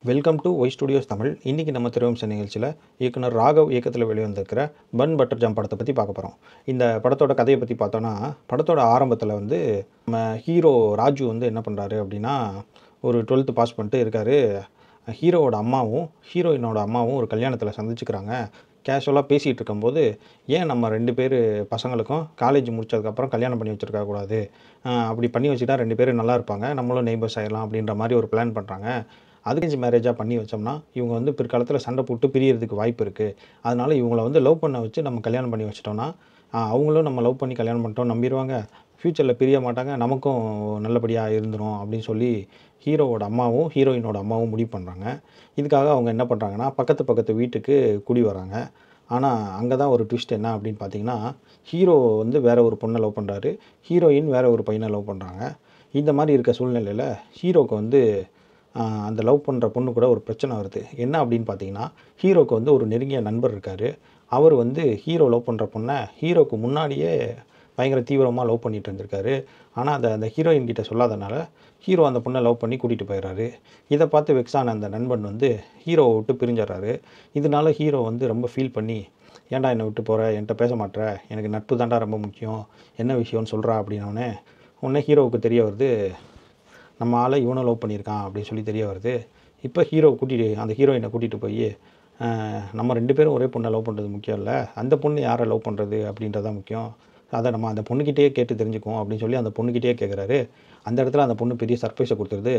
Welcome to Y studios Tamil. இன்றைக்கி நம்ம திரைவம்ச நிகழ்ச்சியில் இயக்குனர் ராகவ் இயக்கத்தில் வெளிவந்திருக்கிற பன் பட்டர் ஜாம் படத்தை பற்றி பார்க்க போகிறோம். இந்த படத்தோட கதையை பற்றி பார்த்தோன்னா, படத்தோட ஆரம்பத்தில் வந்து நம்ம ஹீரோ ராஜு வந்து என்ன பண்ணுறாரு அப்படின்னா, ஒரு 12th பாஸ் பண்ணிட்டு இருக்கார். ஹீரோவோட அம்மாவும் ஹீரோயினோட அம்மாவும் ஒரு கல்யாணத்தில் சந்திச்சுக்கிறாங்க. கேஷுவலாக பேசிகிட்டு இருக்கும்போது, ஏன் நம்ம 2 பேர் பசங்களுக்கும் காலேஜ் முடித்ததுக்கப்புறம் கல்யாணம் பண்ணி வச்சுருக்க கூடாது, அப்படி பண்ணி வச்சுட்டா 2 பேரும் நல்லா இருப்பாங்க, நம்மளும் நெய்பர்ஸ் ஆகிடலாம் அப்படின்ற மாதிரி ஒரு பிளான் பண்ணுறாங்க. அரேஞ்ச் மேரேஜாக பண்ணி வச்சோம்னா இவங்க வந்து பிற்காலத்தில் சண்டை போட்டு பிரியறதுக்கு வாய்ப்பு இருக்குது. அதனால் இவங்கள வந்து லவ் பண்ண வச்சு நம்ம கல்யாணம் பண்ணி வச்சிட்டோம்னா, அவங்களும் நம்ம லவ் பண்ணி கல்யாணம் பண்ணிட்டோம் நம்பிடுவாங்க, ஃப்யூச்சரில் பிரிய மாட்டாங்க, நமக்கும் நல்லபடியாக இருந்துரும் அப்படின்னு சொல்லி ஹீரோவோட அம்மாவும் ஹீரோயினோட அம்மாவும் முடிவு பண்ணுறாங்க. இதுக்காக அவங்க என்ன பண்ணுறாங்கன்னா, பக்கத்து வீட்டுக்கு குடி வராங்க. ஆனால் அங்கே தான் ஒரு ட்விஸ்ட் என்ன அப்படின்னு பார்த்தீங்கன்னா, ஹீரோ வந்து வேற ஒரு பொண்ணை லவ் பண்ணுறாரு, ஹீரோயின் வேற ஒரு பையனை லவ் பண்ணுறாங்க. இந்த மாதிரி இருக்க சூழ்நிலையில் ஹீரோவுக்கு வந்து அந்த லவ் பண்ணுற பொண்ணு கூட ஒரு பிரச்சனை வருது. என்ன அப்படின்னு பார்த்தீங்கன்னா, ஹீரோவுக்கு வந்து ஒரு நெருங்கிய நண்பர் இருக்கார். அவர் வந்து ஹீரோ லவ் பண்ணுற பொண்ணை ஹீரோவுக்கு முன்னாடியே பயங்கர தீவிரமாக லவ் பண்ணிட்டு இருந்திருக்காரு. ஆனால் அந்த ஹீரோயின் கிட்ட சொல்லாதனால ஹீரோ அந்த பொண்ணை லவ் பண்ணி கூட்டிகிட்டு போயிடுறாரு. இதை பார்த்து வெக்ஸான அந்த நண்பன் வந்து ஹீரோவை விட்டு பிரிஞ்சிடறாரு. இதனால ஹீரோ வந்து ரொம்ப ஃபீல் பண்ணி, ஏன்டா என்னை விட்டு போகிற, என்கிட்ட பேச மாட்ற, எனக்கு நட்பு தாண்டா ரொம்ப முக்கியம், என்ன விஷயம்னு சொல்கிறா அப்படின்னோடனே உடனே ஹீரோவுக்கு தெரிய வருது, நம்ம ஆளை இவனும் லவ் பண்ணியிருக்கான் அப்படின்னு சொல்லி தெரிய வருது. இப்போ அந்த ஹீரோயினை கூட்டிகிட்டு போய், நம்ம 2 பேரும் ஒரே பொண்ணை லவ் பண்ணுறது முக்கியம் இல்லை, அந்த பொண்ணு யாரை லவ் பண்ணுறது அப்படின்றதான் முக்கியம், அதை நம்ம அந்த பொண்ணுக்கிட்டே கேட்டு தெரிஞ்சுக்குவோம் அப்படின்னு சொல்லி அந்த பொண்ணுக்கிட்டே கேட்குறாரு. அந்த இடத்துல அந்த பொண்ணு பெரிய சர்ப்ரைஸை கொடுத்துருது.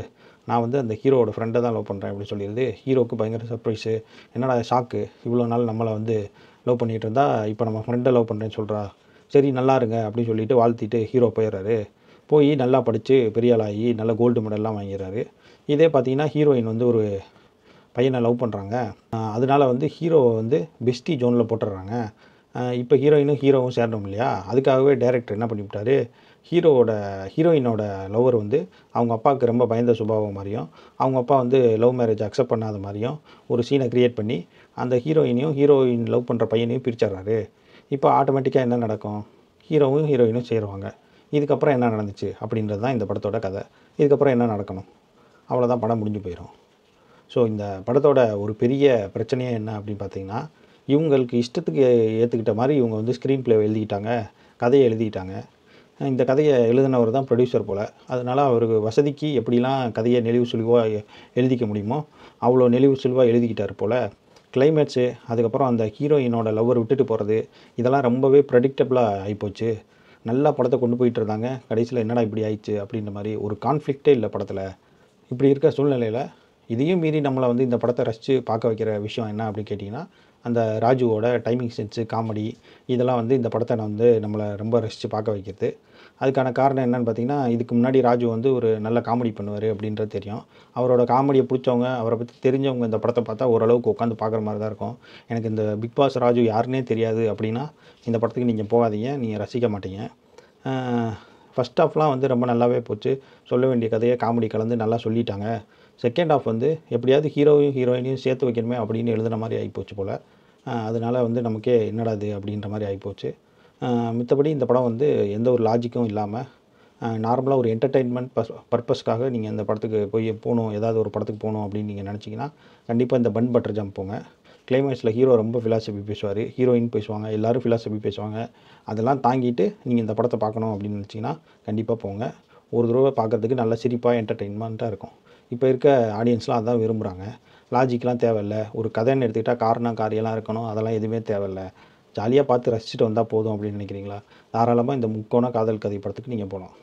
நான் வந்து அந்த ஹீரோவோட ஃப்ரெண்டை தான் லவ் பண்ணுறேன் அப்படின்னு சொல்லிடுது. ஹீரோவுக்கு பயங்கர சர்ப்ரைஸு, என்னடா ஷாக்கு, இவ்வளோ நாள் நம்மளை வந்து லவ் பண்ணிகிட்டு இருந்தா இப்போ நம்ம ஃப்ரெண்டை லவ் பண்ணுறேன்னு சொல்கிறா, சரி நல்லா இருங்க அப்படின்னு சொல்லிட்டு வாழ்த்திட்டு ஹீரோ போயிடுறாரு. போய் நல்லா படித்து பெரிய ஆளாகி நல்ல கோல்டு மெடல்லாம் வாங்கிடுறாரு. இதே பார்த்தீங்கன்னா, ஹீரோயின் வந்து ஒரு பையனை லவ் பண்ணுறாங்க. அதனால வந்து ஹீரோவை வந்து பெஸ்டி ஜோனில் போட்டுடுறாங்க. இப்போ ஹீரோவும் சேரணும் இல்லையா, அதுக்காகவே டைரக்டர் என்ன பண்ணிவிட்டாரு, ஹீரோயினோட லவ்வர் வந்து அவங்க அப்பாவுக்கு ரொம்ப பயந்த சுபாவம் மாதிரியும், அவங்க அப்பா வந்து லவ் மேரேஜ் அக்செப்ட் பண்ணாத மாதிரியும் ஒரு சீனை க்ரியேட் பண்ணி அந்த ஹீரோயின் லவ் பண்ணுற பையனையும் பிரிச்சிடுறாரு. இப்போ ஆட்டோமேட்டிக்காக என்ன நடக்கும், ஹீரோயினும் சேருவாங்க. இதுக்கப்புறம் என்ன நடந்துச்சு அப்படின்றது தான் இந்த படத்தோட கதை. இதுக்கப்புறம் என்ன நடக்கணும், அவ்வளோதான், படம் முடிஞ்சு போயிடும். ஸோ இந்த படத்தோட ஒரு பெரிய பிரச்சனையே என்ன அப்படின்னு பார்த்தீங்கன்னா, இவங்களுக்கு இஷ்டத்துக்கு ஏற்றுக்கிட்ட மாதிரி இவங்க வந்து ஸ்க்ரீன் ப்ளே எழுதிக்கிட்டாங்க, கதையை எழுதிக்கிட்டாங்க. இந்த கதையை எழுதினவர் தான் ப்ரொடியூசர் போல். அதனால் அவருக்கு வசதிக்கு எப்படிலாம் கதையை நெளிவு சுழிவாக எழுதிக்க முடியுமோ அவ்வளோ நெளிவு சுழிவாக எழுதிக்கிட்டார் போல். கிளைமேக்ஸு, அதுக்கப்புறம் அந்த ஹீரோயினோட லவ்வர் விட்டுட்டு போகிறது, இதெல்லாம் ரொம்பவே ப்ரெடிக்டபுளாக ஆகிப்போச்சு. நல்லா படத்தை கொண்டு போயிட்டு இருந்தாங்க, கடைசியில் என்னடா இப்படி ஆயிடுச்சு அப்படின்ற மாதிரி ஒரு கான்ஃப்ளிக்டே இல்லை படத்தில். இப்படி இருக்க சூழ்நிலையில் இதையும் மீறி நம்மளை வந்து இந்த படத்தை ரசித்து பார்க்க வைக்கிற விஷயம் என்ன அப்படின்னு கேட்டிங்கன்னா, அந்த ராஜுவோட டைமிங் சென்ஸு, காமெடி, இதெல்லாம் வந்து இந்த படத்தை நம்மளை ரொம்ப ரசித்து பார்க்க வைக்கிறது. அதுக்கான காரணம் என்னென்னு பார்த்தீங்கன்னா, இதுக்கு முன்னாடி ராஜு வந்து ஒரு நல்ல காமெடி பண்ணுவார் அப்படின்றது தெரியும். அவரோட காமெடியை பிடிச்சவங்க, அவரை பற்றி தெரிஞ்சவங்க இந்த படத்தை பார்த்தா ஓரளவுக்கு உட்காந்து பார்க்குற மாதிரி தான் இருக்கும். எனக்கு இந்த பிக் பாஸ் ராஜு யாருன்னே தெரியாது அப்படின்னா இந்த படத்துக்கு நீங்கள் போகாதீங்க, நீங்கள் ரசிக்க மாட்டீங்க. ஃபஸ்ட் ஹாஃப்லாம் வந்து ரொம்ப நல்லாவே போச்சு, சொல்ல வேண்டிய கதையை காமெடி கலந்து நல்லா சொல்லிட்டாங்க. செகண்ட் ஹாஃப் வந்து எப்படியாவது ஹீரோயினையும் சேர்த்து வைக்கணுமே அப்படின்னு எழுதுன மாதிரி ஆகிப்போச்சு போல். அதனால் வந்து நமக்கே என்னடா இது அப்படின்ற மாதிரி ஆகிப்போச்சு. மித்தபடி இந்த படம் வந்து எந்த ஒரு லாஜிக்கும் இல்லாமல் நார்மலாக ஒரு என்டர்டெயின்மெண்ட் பர்பஸ்க்காக நீங்கள் இந்த படத்துக்கு போகணும், ஏதாவது ஒரு படத்துக்கு போகணும் அப்படின்னு நீங்கள் நினச்சிங்கன்னா கண்டிப்பாக இந்த பன் பட்டர் ஜாம் போங்க. கிளைமேக்ஸில் ஹீரோ ரொம்ப ஃபிலாசபி பேசுவார், ஹீரோயின் பேசுவாங்க, எல்லோரும் ஃபிலாசபி பேசுவாங்க. அதெல்லாம் தாங்கிட்டு நீங்கள் இந்த படத்தை பார்க்கணும் அப்படின்னு நினச்சிங்கன்னா கண்டிப்பாக போங்க. ஒரு தடவை பார்க்குறதுக்கு நல்ல சிரிப்பாக என்டர்டெயின்மெண்ட்டாக இருக்கும். இப்போ இருக்க ஆடியன்ஸ்லாம் அதான் விரும்புகிறாங்க. லாஜிக்லாம் தேவையில்லை, ஒரு கதைன்னு எடுத்துக்கிட்டால் காரியெல்லாம் இருக்கணும், அதெல்லாம் எதுவுமே தேவையில்லை, ஜாலியாக பார்த்து ரசிச்சுட்டு வந்தால் போதும் அப்படின்னு நினைக்கிறீங்களா, தாராளமாக இந்த முக்கோண காதல் கதை படத்துக்கு நீங்கள் போகலாம்.